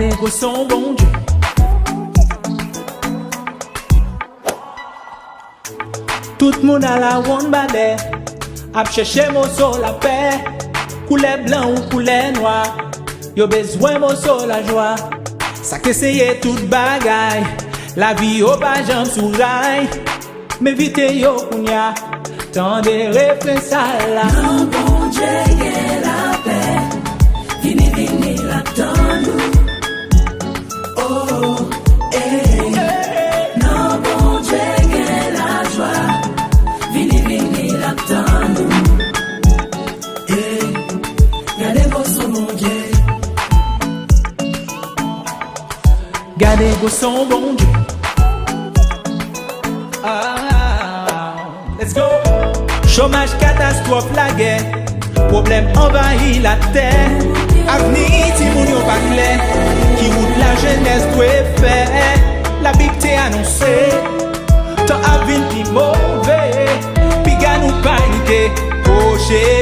Gade Gwoson bon Dieu. Tout moun a la ronde balè, ap chercher mon sol la paix. Couleur blanc ou couleur noir, yo besoin mon sol la joie. Ça qu'essayer toute bagaille, la vie au pas jambe sous rail. Mais vite yo kounya, Tande refrain ça là. Non bon Dieu est la paix, vini vini la tande. Oh, non bon Dieu est la joie, vini vini la tande. Gade Gwoson bon Dieu. Gade Gwoson bon Dieu. Let's go. Chômage, catastrophe, la guerre. Problème envahit la terre. Avenir, ti moun yo pa clair. Qui route la jeunesse doit faire. La Bible t'est annoncé. Tant à vin pi mauvais. Pi ga nous paniquer. Proche